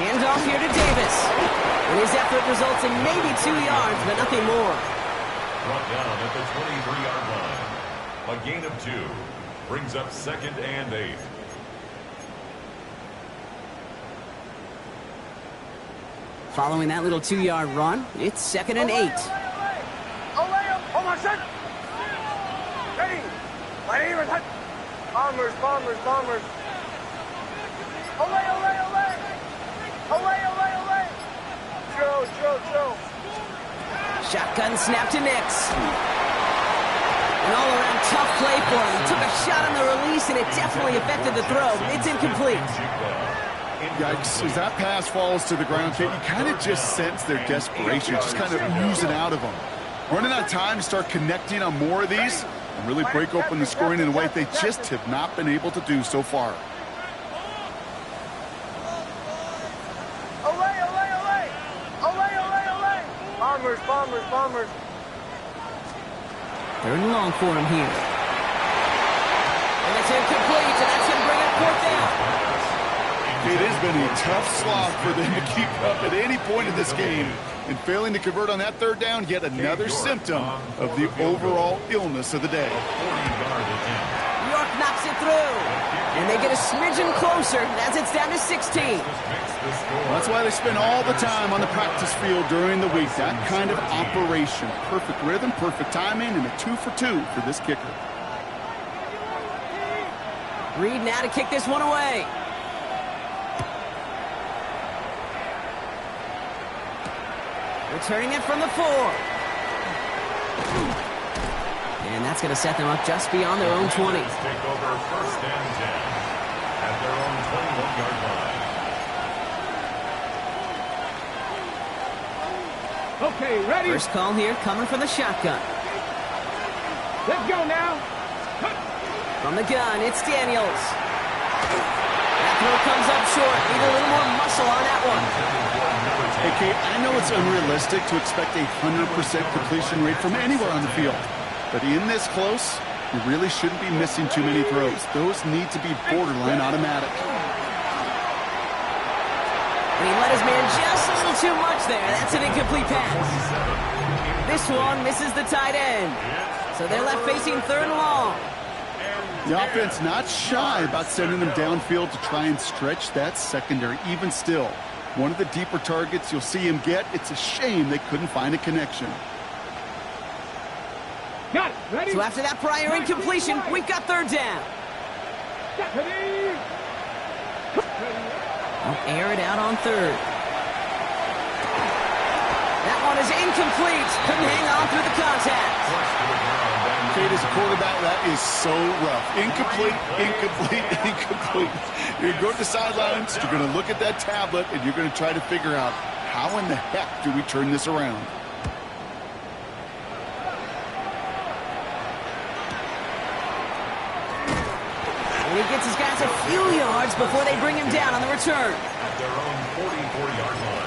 Hand off here to Davis. And his effort results in maybe 2 yards, but nothing more. Brought down at the 23-yard line. A gain of 2. Brings up 2nd and 8. Following that little 2-yard run, it's 2nd and 8. Oh, my son! Ready! Bombers. Olay! Joe. Shotgun snap to Nix. An all-around tough play for him. He took a shot on the release, and it definitely affected the throw. It's incomplete. Yikes. As that pass falls to the ground, Kate, you kind of just sense their desperation, just kind of oozing out of them. Running out of time to start connecting on more of these and really break open the scoring in a way they just have not been able to do so far. Olay! Bombers. 3rd and long for him here. And it's incomplete, and that's going to bring up 4th down. It has been a tough slog for them to keep up at any point in this game. And failing to convert on that 3rd down, yet another symptom of the overall illness of the day. York knocks it through. And they get a smidgen closer as it's down to 16. That's why they spend all the time on the practice field during the week. That kind of operation. Perfect rhythm, perfect timing, and a 2 for 2 for this kicker. Reed now to kick this one away. Returning it from the 4. And that's going to set them up just beyond their own 20. Take over 1st and 10 at their own 21-yard line. Okay, ready? First call here coming from the shotgun. Let's go now. From the gun, it's Daniels. That throw comes up short. Need a little more muscle on that one. Hey, Kate, I know it's unrealistic to expect a 100% completion rate from anywhere on the field. But in this close, you really shouldn't be missing too many throws. Those need to be borderline automatic. And he let his man just a little too much there. That's an incomplete pass. This one misses the tight end. So they're left facing 3rd and long. The offense not shy about sending them downfield to try and stretch that secondary. Even still, one of the deeper targets you'll see him get. It's a shame they couldn't find a connection. Got it. Ready? So after that prior incompletion, we've got 3rd down. Ready? They'll air it out on 3rd. That one is incomplete. Couldn't hang on through the contact. Kate, as a quarterback, that is so rough. Incomplete. You're going to the sidelines, you're going to look at that tablet, and you're going to try to figure out, how in the heck do we turn this around? And he gets his guys a few yards before they bring him down on the return. At their own 44-yard line.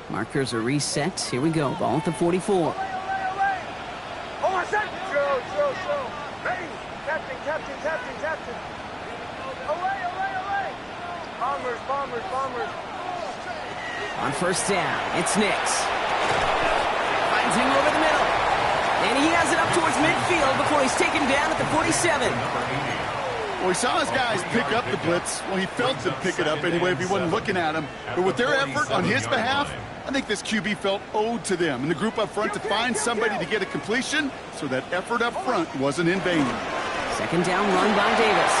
Markers are reset. Here we go. Ball at the 44. Oh, my son! Joe. Ready! Captain. Bombers. On first down, it's Nix. Finds him over the middle. And he has it up towards midfield before he's taken down at the 47. Well, he saw his guys pick up the blitz. Well, he felt them pick it up anyway if he wasn't looking at him. But with their effort on his behalf, I think this QB felt owed to them and the group up front to find somebody to get a completion, so that effort up front wasn't in vain. Second down run by Davis.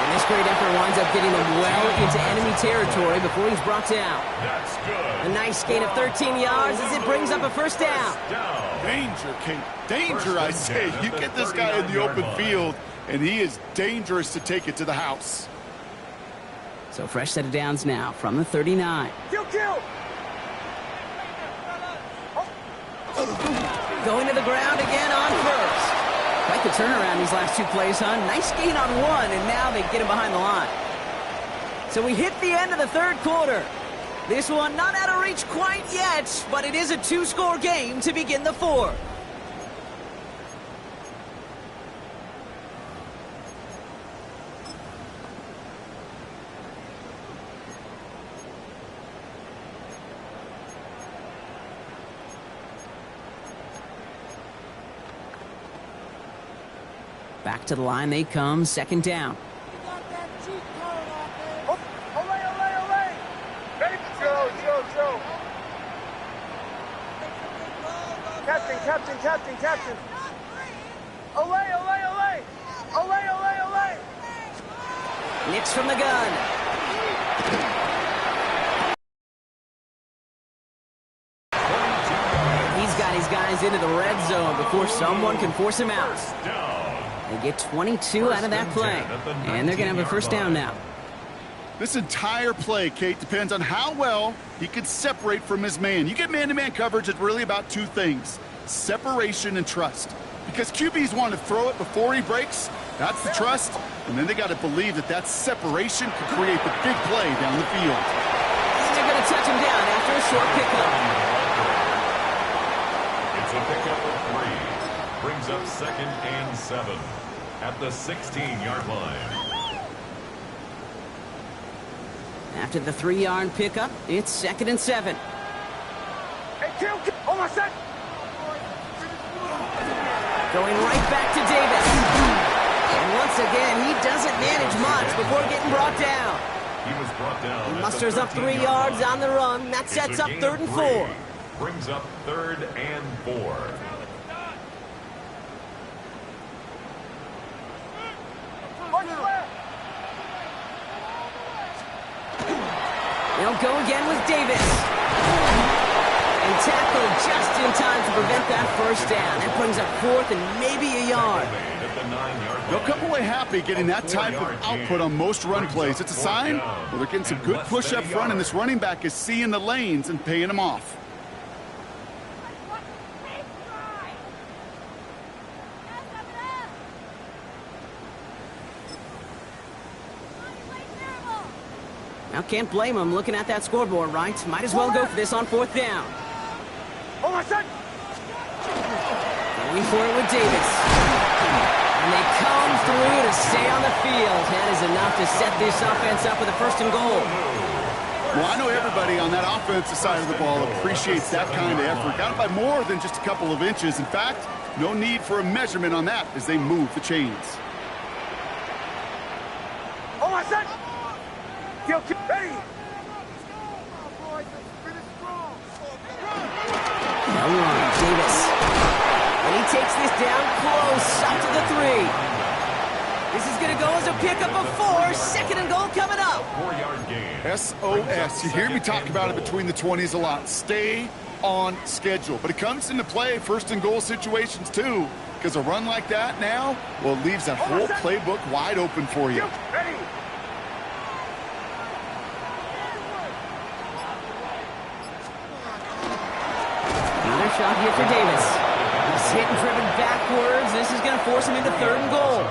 And this great effort winds up getting them well into enemy territory before he's brought down. That's good. A nice gain of 13 yards as it brings up a first down. Danger, Kate. Danger, I say. You get this guy in the open field, and he is dangerous to take it to the house. So fresh set of downs now from the 39. Kill! Going to the ground again on first. Quite the turnaround these last two plays, huh? Nice gain on one, and now they get him behind the line. So we hit the end of the third quarter. This one not out of reach quite yet, but it is a two-score game to begin the fourth. Back to the line they come, second down. Olay! Ready? Joe. Captain. Olay! Nix from the gun. He's got his guys into the red zone before someone can force him out. They get 22 out of that play, and they're going to have a first down now. This entire play, Kate, depends on how well he can separate from his man. You get man-to-man coverage, it's really about two things: separation and trust. Because QBs want to throw it before he breaks, that's the trust, and then they got to believe that separation could create the big play down the field. And they're going to touch him down after a short pickup. It's a pickup of 3. Brings up 2nd and 7 at the 16-yard line. After the 3-yard pickup, it's 2nd and 7. Hey, kill! On my set! Going right back to Davis. And once again, he doesn't manage much before getting brought down. He was brought down. He musters up 3 yards on the run. That sets up 3rd and 4. Brings up 3rd and 4. They'll go again with Davis. And tackled just in time to prevent that first down. That brings up 4th and maybe a yard. They'll come away happy getting that type of output on most run plays. It's a sign, well, they're getting some good push up front, and this running back is seeing the lanes and paying them off. Now, can't blame him looking at that scoreboard, right? Might as well go for this on 4th down. On my set! Going for it with Davis. And they come through to stay on the field. That is enough to set this offense up with a 1st and goal. Well, I know everybody on that offensive side of the ball appreciates that kind of effort. Got it by more than just a couple of inches. In fact, no need for a measurement on that as they move the chains. On my set! Kill, ready! Now on, Davis. And he takes this down close, up to the 3. This is going to go as a pickup of 4. 2nd and goal coming up. 4-yard gain. SOS. You hear me talk about it between the 20s a lot. Stay on schedule. But it comes into play 1st and goal situations too. Because a run like that now, well, it leaves that whole playbook wide open for you. Ready! Another shot here for Davis. He's hit and driven backwards. This is going to force him into 3rd and goal.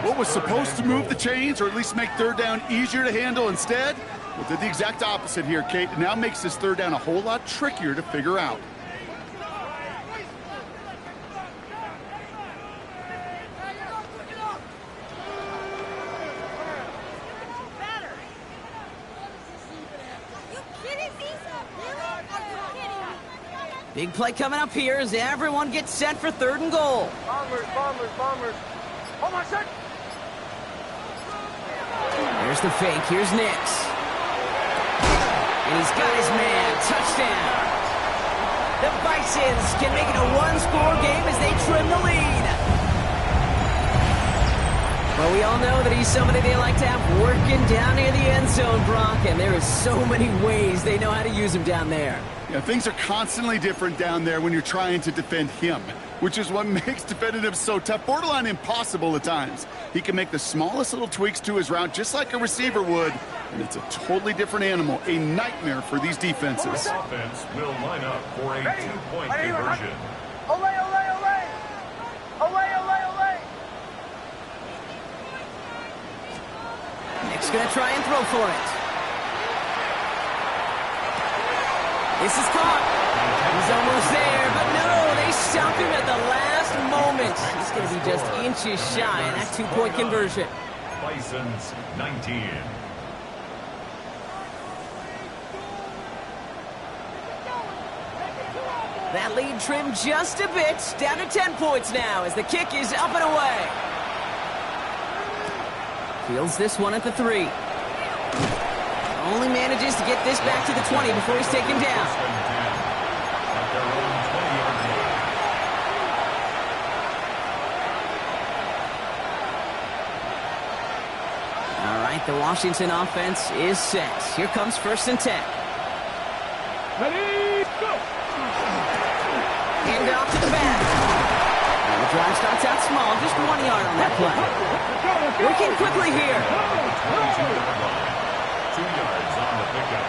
What was supposed to move the chains, or at least make 3rd down easier to handle instead, well, did the exact opposite here, Kate. It now makes this 3rd down a whole lot trickier to figure out. Big play coming up here as everyone gets set for 3rd and goal. Bombers, bombers, bombers. Hold on, set. Here's the fake. Here's Nix. And he's got his man. Touchdown. The Bisons can make it a one-score game as they trim the lead. Well, we all know that he's somebody they like to have working down near the end zone, Brock, and there is so many ways they know how to use him down there. Yeah, things are constantly different down there when you're trying to defend him, which is what makes defending him so tough, borderline impossible at times. He can make the smallest little tweaks to his route just like a receiver would, and it's a totally different animal, a nightmare for these defenses. This offense will line up for a 2-point conversion. Olay, olay, olay. Olay, olay, olay. Nick's going to try and throw for it. This is caught. He's almost there, but no, they stop him at the last moment. He's going to be just inches shy of that 2-point conversion. Bisons 19. That lead trimmed just a bit, down to 10 points now as the kick is up and away. Fields this one at the 3. Only manages to get this back to the 20 before he's taken down. All right, the Washington offense is set. Here comes 1st and 10. Ready, go! Hand off to the back. And the drive starts out small, just 1 yard on that play. Working quickly here. 2 yards on the pickup.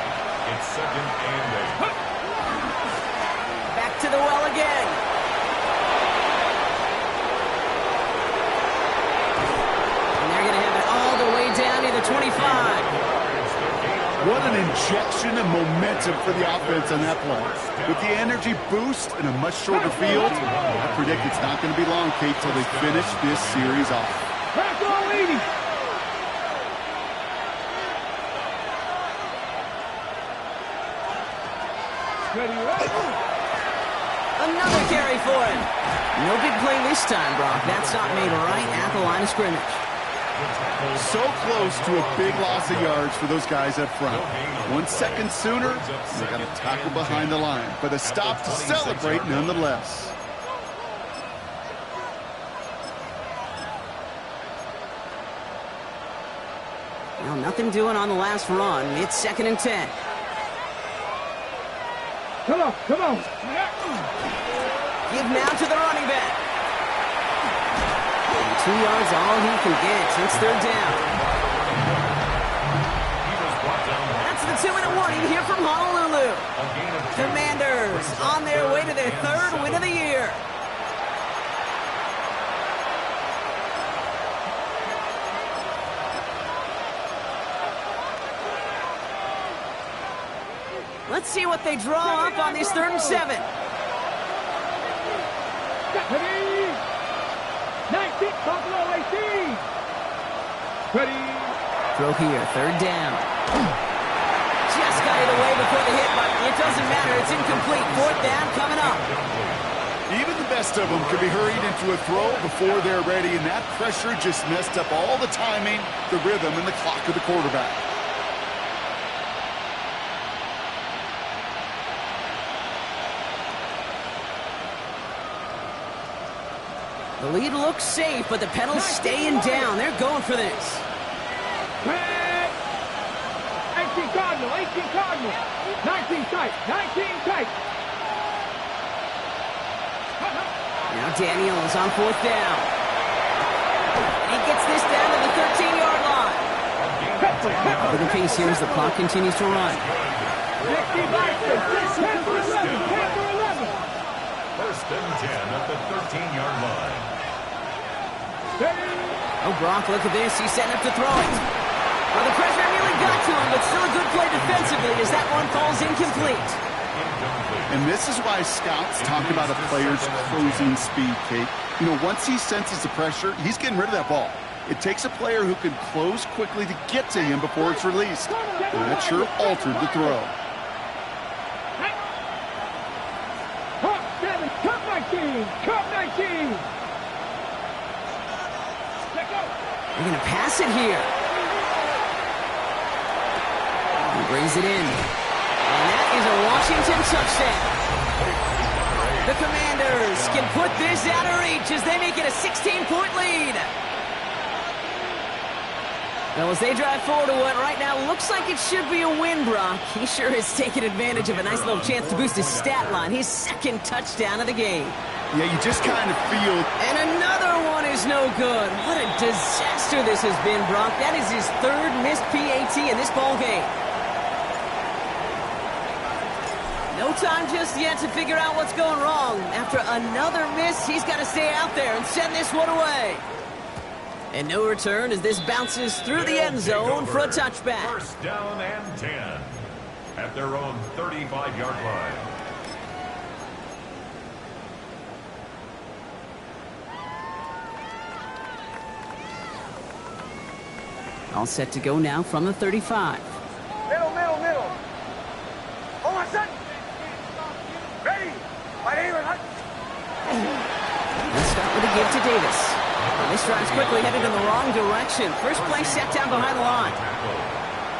It's 2nd and 8. Back to the well again. And they're going to have it all the way down near the 25. What an injection of momentum for the offense on that play. With the energy boost and a much shorter field, I predict it's not going to be long, Kate, till they finish this series off. Back on 80. Ready, right? Another carry for him. No big play this time, Brock. That's not made right at the line of scrimmage. So close to a big loss of yards for those guys up front. 1 second sooner, they got a tackle behind the line, but a stop to celebrate nonetheless. Well, nothing doing on the last run. It's 2nd and 10. Come on, come on. Give now to the running back. And 2 yards all he can get. It's 3rd down. That's the 2-minute warning here from Honolulu. Commanders on their way to their 3rd win of the year. Let's see what they draw up on this 3rd and 7. Ready? 19, Buffalo 18. Ready? Throw here, 3rd down. Just got it away before the hit, but it doesn't matter. It's incomplete. 4th down coming up. Even the best of them could be hurried into a throw before they're ready, and that pressure just messed up all the timing, the rhythm, and the clock of the quarterback. The lead looks safe, but the pedals staying down. They're going for this. 18 Cardinal, 18 Cardinal. 19 tight, 19 tight. Now Daniel is on 4th down. He gets this down to the 13-yard line. For the pace here as the clock continues to run. 60 Bisons, 10 for 11, 10 for 11. 1st and 10 at the 13-yard line. Oh, Brock, look at this. He's setting up to throw it. Well, the pressure nearly got to him, but still a good play defensively as that one falls incomplete. And this is why scouts talk about a player's closing speed, Kate. You know, once he senses the pressure, he's getting rid of that ball. It takes a player who can close quickly to get to him before it's released. And that sure altered the throw. They're going to pass it here. He brings it in. And that is a Washington touchdown. The Commanders can put this out of reach as they make it a 16-point lead. Well, as they drive forward to what right now looks like it should be a win, Brock. He sure has taken advantage of a nice little chance to boost his stat line. His second touchdown of the game. Yeah, you just kind of feel... And another one is no good. What a disaster this has been, Brock. That is his third missed PAT in this ball game. No time just yet to figure out what's going wrong. After another miss, he's got to stay out there and send this one away. And no return as this bounces through the end zone for a touchback. First down and 10 at their own 35-yard line. All set to go now from the 35. Middle. Hold on, son. Ready. My name is... Let's start with a give to Davis. This drive's quickly headed in the wrong direction. First play set down behind the line.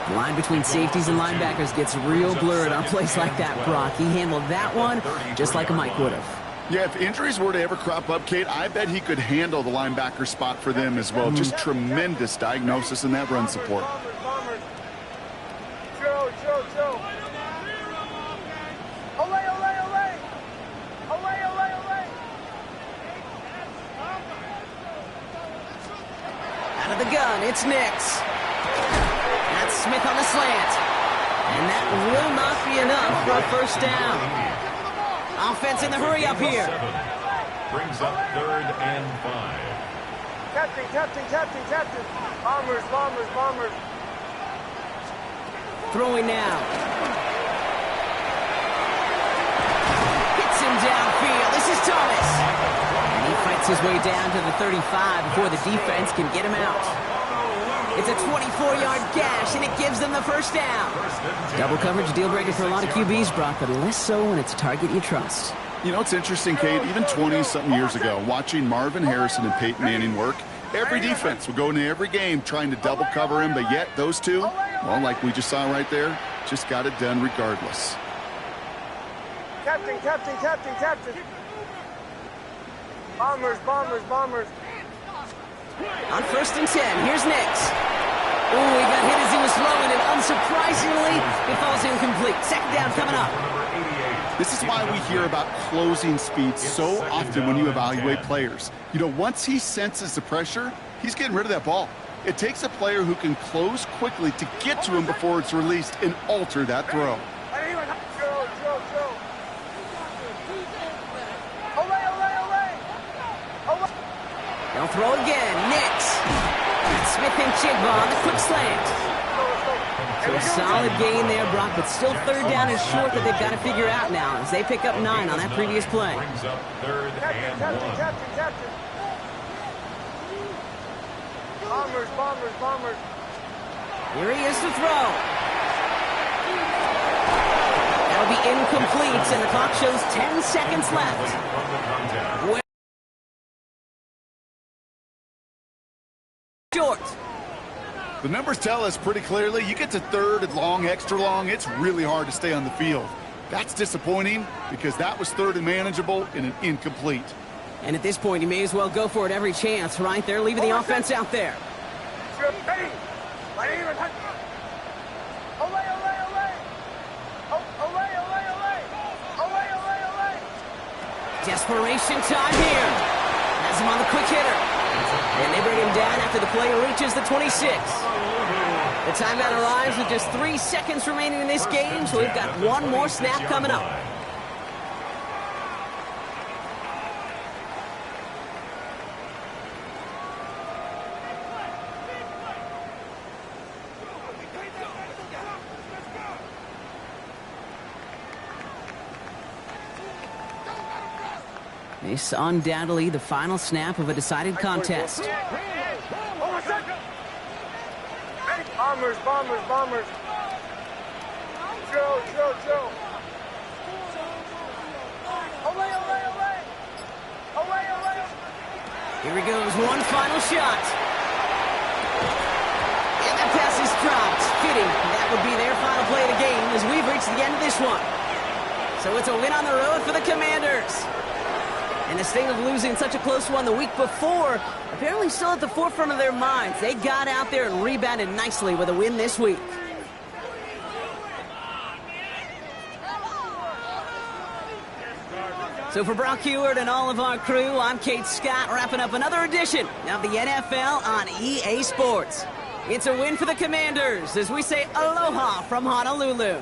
The line between safeties and linebackers gets real blurred on plays like that, Brock. He handled that one just like a Mike would have. Yeah, if injuries were to ever crop up, Kate, I bet he could handle the linebacker spot for them as well. Just tremendous diagnosis in that run support. Bombers. Joe. Olay. Out of the gun, it's Nix. That's Smith on the slant. And that will not be enough for a first down. Offense in the hurry up here. Brings up 3rd and 5. Captain. Bombers. Throwing now. Hits him downfield. This is Thomas. And he fights his way down to the 35 before the defense can get him out. It's a 24-yard gash, and it gives them the first down. Double coverage, deal breaker for a lot of QBs, Brock, but less so when it's a target you trust. You know, it's interesting, Kate, even 20-something years ago, watching Marvin Harrison and Peyton Manning work, every defense would go into every game trying to double cover him, but yet those two, well, like we just saw right there, just got it done regardless. Captain. Bombers. On 1st and 10, here's Nix. Ooh, he got hit as he was throwing, and unsurprisingly, it falls incomplete. Second down coming up. This is why we hear about closing speed so often when you evaluate players. You know, once he senses the pressure, he's getting rid of that ball. It takes a player who can close quickly to get to him before it's released and alter that throw. Joe. They'll throw again. Nix. Smith and Chigba on the quick slant. So a solid gain there, Brock, but still 3rd down is short that they've got to figure out now as they pick up 9 on that previous play. Brings up 3rd and 1. Captain. Bombers. Here he is to throw. That'll be incomplete, and the clock shows 10 seconds left. Short. The numbers tell us pretty clearly, you get to 3rd and long, extra long, it's really hard to stay on the field. That's disappointing because that was 3rd and manageable and an incomplete. And at this point, you may as well go for it every chance, right? They're leaving the offense out there. Desperation time here. Has him on the quick hitter. And they bring him down after the play reaches the 26. The timeout arrives with just 3 seconds remaining in this game, so we've got one more snap coming up. This undoubtedly the final snap of a decided contest. Bombers. Joe. Away. Here he goes, one final shot. that would be their final play of the game as we've reached the end of this one. So it's a win on the road for the Commanders. And the state of losing such a close one the week before, apparently still at the forefront of their minds. They got out there and rebounded nicely with a win this week. So for Brock Heward and all of our crew, I'm Kate Scott, wrapping up another edition of the NFL on EA Sports. It's a win for the Commanders as we say aloha from Honolulu.